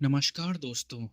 नमस्कार दोस्तों,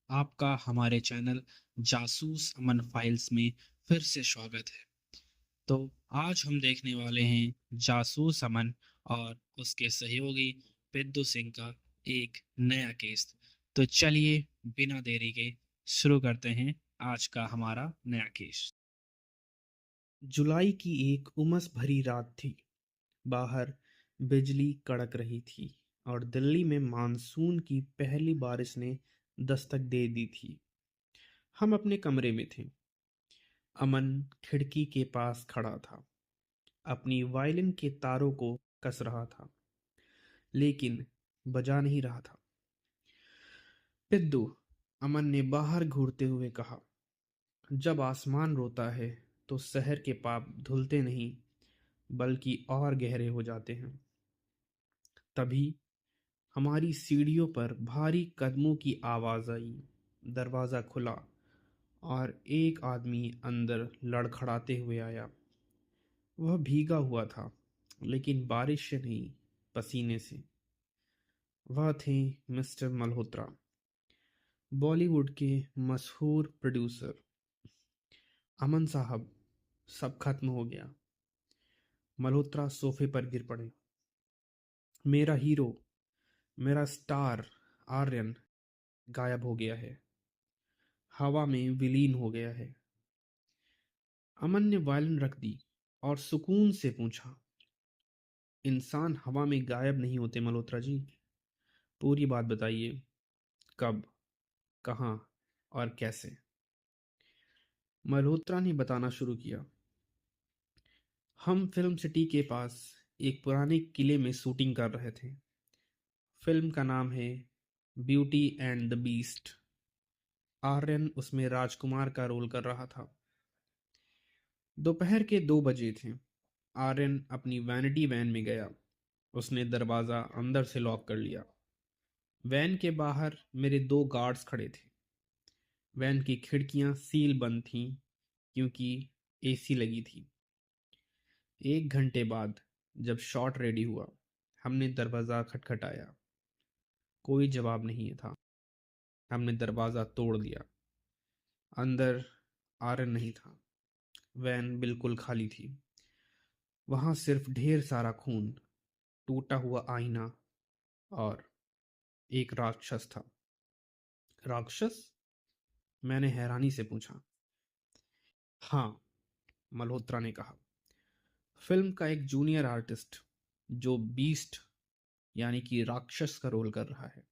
आपका हमारे चैनल जासूस अमन फाइल्स में फिर से स्वागत है। तो आज हम देखने वाले हैं जासूस अमन और उसके सहयोगी पिद्दू सिंह का एक नया केस। तो चलिए बिना देरी के शुरू करते हैं आज का हमारा नया केस। जुलाई की एक उमस भरी रात थी। बाहर बिजली कड़क रही थी और दिल्ली में मानसून की पहली बारिश ने दस्तक दे दी थी। हम अपने कमरे में थे। अमन खिड़की के पास खड़ा था, अपनी वायलिन के तारों को कस रहा था, लेकिन बजा नहीं रहा था। पिद्दू, अमन ने बाहर घूरते हुए कहा, जब आसमान रोता है तो शहर के पाप धुलते नहीं बल्कि और गहरे हो जाते हैं। तभी हमारी सीढ़ियों पर भारी कदमों की आवाज आई। दरवाजा खुला और एक आदमी अंदर लड़खड़ाते हुए आया। वह भीगा हुआ था, लेकिन बारिश से नहीं, पसीने से। वह थे मिस्टर मल्होत्रा, बॉलीवुड के मशहूर प्रोड्यूसर। अमन साहब, सब खत्म हो गया। मल्होत्रा सोफे पर गिर पड़े। मेरा हीरो, मेरा स्टार आर्यन गायब हो गया है, हवा में विलीन हो गया है। अमन ने वायलिन रख दी और सुकून से पूछा, इंसान हवा में गायब नहीं होते मल्होत्रा जी। पूरी बात बताइए, कब, कहाँ और कैसे। मल्होत्रा ने बताना शुरू किया। हम फिल्म सिटी के पास एक पुराने किले में शूटिंग कर रहे थे। फिल्म का नाम है beauty and the beast. Aryan उसमें राजकुमार का रोल कर रहा था। दोपहर के 2 बजे थे। आर्यन अपनी वैनिटी वैन में गया। उसने दरवाज़ा अंदर से लॉक कर लिया। वैन के बाहर मेरे 2 गार्ड्स खड़े थे। वैन की खिड़कियां सील बंद थीं क्योंकि एसी लगी थी। 1 घंटे बाद जब शॉट रेडी हुआ, हमने दरवाज़ा खटखटाया। कोई जवाब नहीं था। हमने दरवाज़ा तोड़ दिया। अंदर आर्यन नहीं था। वैन बिल्कुल खाली थी। वहां सिर्फ ढेर सारा खून, टूटा हुआ आईना और एक राक्षस था। राक्षस? मैंने हैरानी से पूछा। हाँ, मल्होत्रा ने कहा, फिल्म का एक जूनियर आर्टिस्ट जो बीस्ट यानी कि राक्षस का रोल कर रहा है।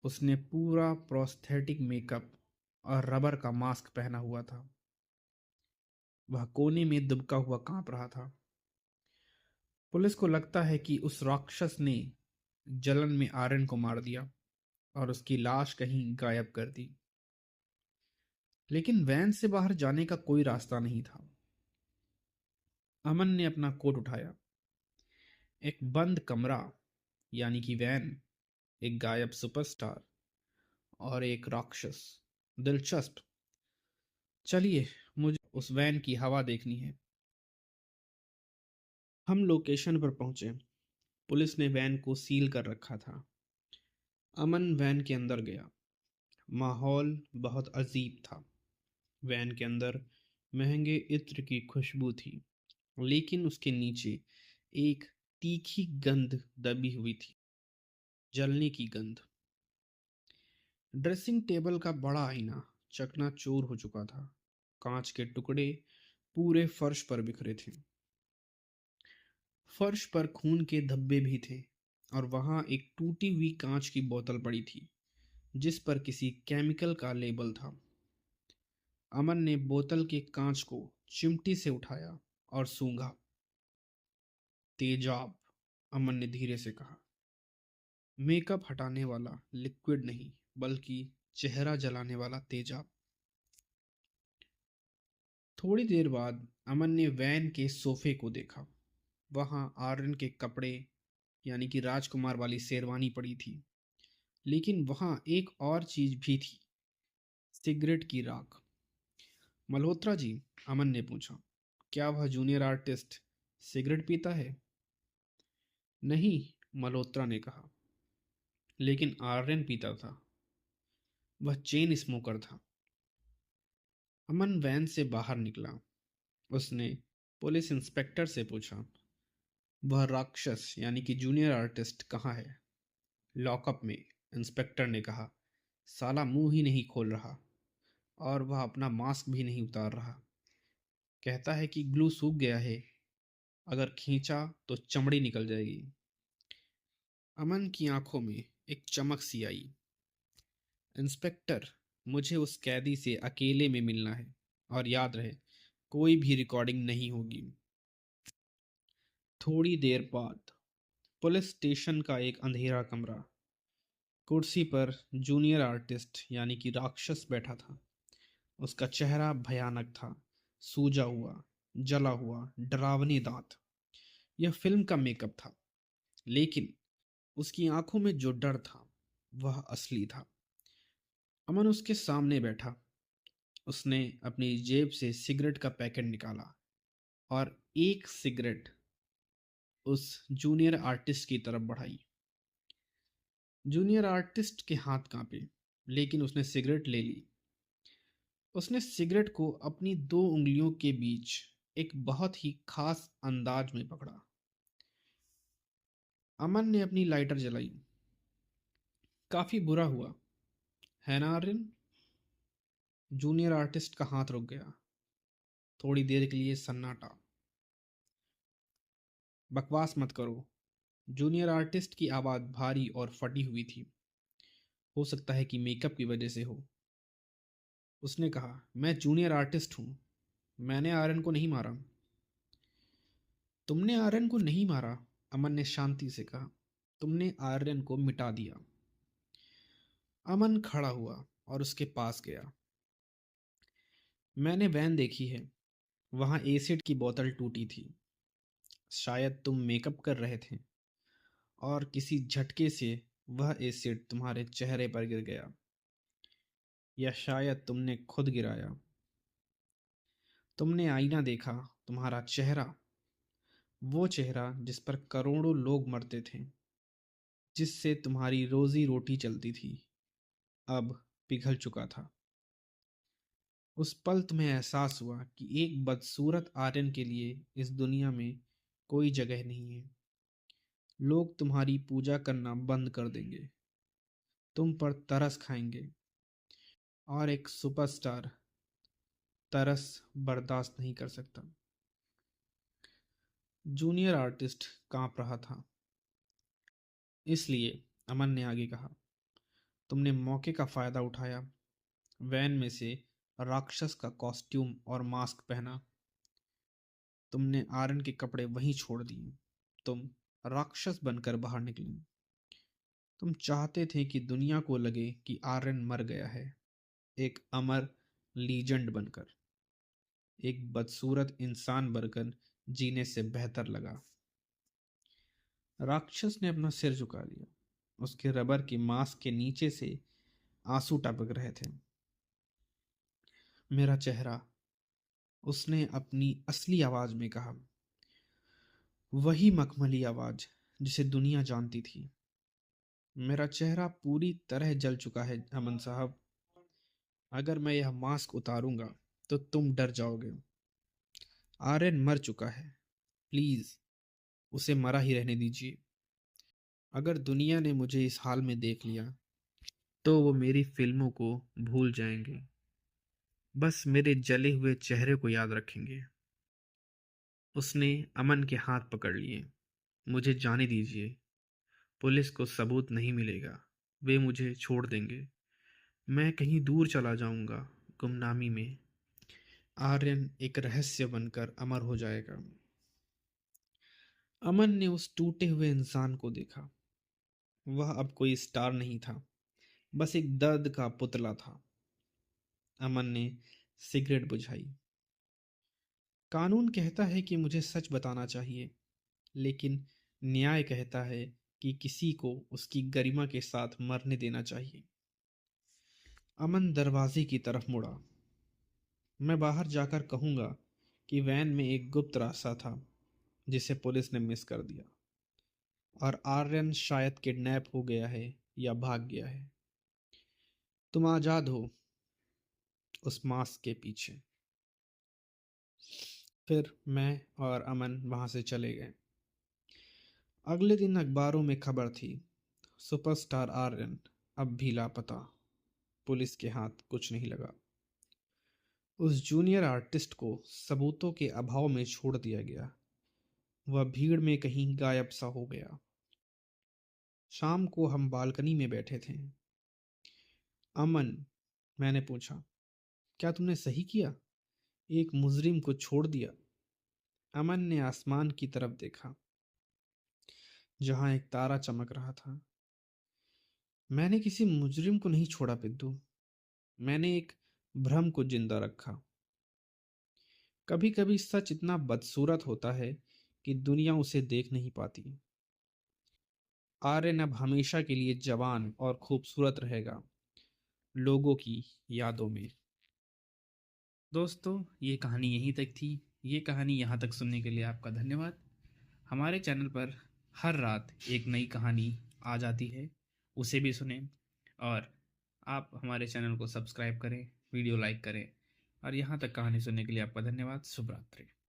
उसने पूरा प्रोस्थेटिक मेकअप और रबर का मास्क पहना हुआ था। वह कोने में दुबका हुआ कांप रहा था। पुलिस को लगता है कि उस राक्षस ने जलन में आर्यन को मार दिया और उसकी लाश कहीं गायब कर दी। लेकिन वैन से बाहर जाने का कोई रास्ता नहीं था। अमन ने अपना कोट उठाया। एक बंद कमरा यानी कि वैन, एक गायब सुपरस्टार और एक राक्षस। दिलचस्प। चलिए, मुझे उस वैन की हवा देखनी है। हम लोकेशन पर पहुंचे। पुलिस ने वैन को सील कर रखा था। अमन वैन के अंदर गया। माहौल बहुत अजीब था। वैन के अंदर महंगे इत्र की खुशबू थी, लेकिन उसके नीचे एक तीखी गंध दबी हुई थी, जलने की गंध। ड्रेसिंग टेबल का बड़ा आईना चकनाचूर हो चुका था। कांच के टुकड़े पूरे फर्श पर बिखरे थे। फर्श पर खून के धब्बे भी थे और वहां एक टूटी हुई कांच की बोतल पड़ी थी जिस पर किसी केमिकल का लेबल था। अमन ने बोतल के कांच को चिमटी से उठाया और सूंघा। तेजाब, अमन ने धीरे से कहा। मेकअप हटाने वाला लिक्विड नहीं, बल्कि चेहरा जलाने वाला तेजाब। थोड़ी देर बाद अमन ने वैन के सोफे को देखा। वहां आर्यन के कपड़े यानी कि राजकुमार वाली शेरवानी पड़ी थी, लेकिन वहां एक और चीज भी थी, सिगरेट की राख। मल्होत्रा जी, अमन ने पूछा, क्या वह जूनियर आर्टिस्ट सिगरेट पीता है? नहीं, मल्होत्रा ने कहा। लेकिन आर्यन पीता था। वह चेन स्मोकर था। अमन वैन से बाहर निकला। उसने पुलिस इंस्पेक्टर से पूछा, वह राक्षस यानी कि जूनियर आर्टिस्ट कहाँ है? लॉकअप में, इंस्पेक्टर ने कहा। साला मुंह ही नहीं खोल रहा और वह अपना मास्क भी नहीं उतार रहा। कहता है कि ग्लू सूख गया है, अगर खींचा तो चमड़ी निकल जाएगी। अमन की आंखों में एक चमक सी आई। इंस्पेक्टर, मुझे उस कैदी से अकेले में मिलना है, और याद रहे, कोई भी रिकॉर्डिंग नहीं होगी। थोड़ी देर बाद पुलिस स्टेशन का एक अंधेरा कमरा। कुर्सी पर जूनियर आर्टिस्ट यानी कि राक्षस बैठा था। उसका चेहरा भयानक था, सूजा हुआ, जला हुआ, डरावनी दांत। यह फिल्म का मेकअप था, लेकिन उसकी आंखों में जो डर था वह असली था। अमन उसके सामने बैठा। उसने अपनी जेब से सिगरेट का पैकेट निकाला और एक सिगरेट उस जूनियर आर्टिस्ट की तरफ बढ़ाई। जूनियर आर्टिस्ट के हाथ कांपे, लेकिन उसने सिगरेट ले ली। उसने सिगरेट को अपनी दो उंगलियों के बीच एक बहुत ही खास अंदाज में पकड़ा। अमन ने अपनी लाइटर जलाई। काफी बुरा हुआ, है ना आर्यन? जूनियर आर्टिस्ट का हाथ रुक गया। थोड़ी देर के लिए सन्नाटा। बकवास मत करो। जूनियर आर्टिस्ट की आवाज़ भारी और फटी हुई थी। हो सकता है कि मेकअप की वजह से हो। उसने कहा, मैं जूनियर आर्टिस्ट हूँ। मैंने आर्यन को नहीं मारा। तुमने आर्यन को नहीं मारा, अमन ने शांति से कहा। तुमने आर्यन को मिटा दिया। अमन खड़ा हुआ और उसके पास गया। मैंने वैन देखी है। वहां एसिड की बोतल टूटी थी। शायद तुम मेकअप कर रहे थे और किसी झटके से वह एसिड तुम्हारे चेहरे पर गिर गया, या शायद तुमने खुद गिराया। तुमने आईना देखा, तुम्हारा चेहरा, वो चेहरा जिस पर करोड़ों लोग मरते थे, जिससे तुम्हारी रोजी रोटी चलती थी, अब पिघल चुका था। उस पल तुम्हें एहसास हुआ कि एक बदसूरत आर्यन के लिए इस दुनिया में कोई जगह नहीं है। लोग तुम्हारी पूजा करना बंद कर देंगे, तुम पर तरस खाएंगे, और एक सुपरस्टार तरस बर्दाश्त नहीं कर सकता। जूनियर आर्टिस्ट कांप रहा था। इसलिए अमन ने आगे कहा, तुमने मौके का फायदा उठाया, वैन में से राक्षस का कॉस्ट्यूम और मास्क पहना। तुमने आर्यन के कपड़े वहीं छोड़ दिए। तुम राक्षस बनकर बाहर निकले। तुम चाहते थे कि दुनिया को लगे कि आर्यन मर गया है, एक अमर लीजेंड बनकर, एक बदसूरत इंसान बनकर जीने से बेहतर लगा। राक्षस ने अपना सिर झुका लिया। उसके रबर की मास्क के नीचे से आंसू टपक रहे थे। मेरा चेहरा, उसने अपनी असली आवाज में कहा, वही मखमली आवाज जिसे दुनिया जानती थी। मेरा चेहरा पूरी तरह जल चुका है अमन साहब। अगर मैं यह मास्क उतारूंगा तो तुम डर जाओगे। आर्यन मर चुका है, प्लीज उसे मरा ही रहने दीजिए। अगर दुनिया ने मुझे इस हाल में देख लिया तो वो मेरी फिल्मों को भूल जाएंगे, बस मेरे जले हुए चेहरे को याद रखेंगे। उसने अमन के हाथ पकड़ लिए। मुझे जाने दीजिए, पुलिस को सबूत नहीं मिलेगा, वे मुझे छोड़ देंगे। मैं कहीं दूर चला जाऊंगा, गुमनामी में। आर्यन एक रहस्य बनकर अमर हो जाएगा। अमन ने उस टूटे हुए इंसान को देखा। वह अब कोई स्टार नहीं था, बस एक दर्द का पुतला था। अमन ने सिगरेट बुझाई। कानून कहता है कि मुझे सच बताना चाहिए, लेकिन न्याय कहता है कि किसी को उसकी गरिमा के साथ मरने देना चाहिए। अमन दरवाजे की तरफ मुड़ा। मैं बाहर जाकर कहूंगा कि वैन में एक गुप्त रास्ता था जिसे पुलिस ने मिस कर दिया, और आर्यन शायद किडनैप हो गया है या भाग गया है। तुम आजाद हो उस मास्क के पीछे। फिर मैं और अमन वहां से चले गए। अगले दिन अखबारों में खबर थी, सुपरस्टार आर्यन अब भी लापता, पुलिस के हाथ कुछ नहीं लगा। उस जूनियर आर्टिस्ट को सबूतों के अभाव में छोड़ दिया गया। वह भीड़ में कहीं गायब सा हो गया। शाम को हम बालकनी में बैठे थे। अमन, मैंने पूछा, क्या तुमने सही किया, एक मुजरिम को छोड़ दिया? अमन ने आसमान की तरफ देखा, जहां एक तारा चमक रहा था। मैंने किसी मुजरिम को नहीं छोड़ा पिद्दू, मैंने एक भ्रम को जिंदा रखा। कभी कभी सच इतना बदसूरत होता है कि दुनिया उसे देख नहीं पाती। आर्यन अब हमेशा के लिए जवान और खूबसूरत रहेगा, लोगों की यादों में। दोस्तों, ये कहानी यहीं तक थी। ये कहानी यहाँ तक सुनने के लिए आपका धन्यवाद। हमारे चैनल पर हर रात एक नई कहानी आ जाती है, उसे भी सुनें। और आप हमारे चैनल को सब्सक्राइब करें, वीडियो लाइक करें। और यहाँ तक कहानी सुनने के लिए आपका धन्यवाद। शुभ रात्रि।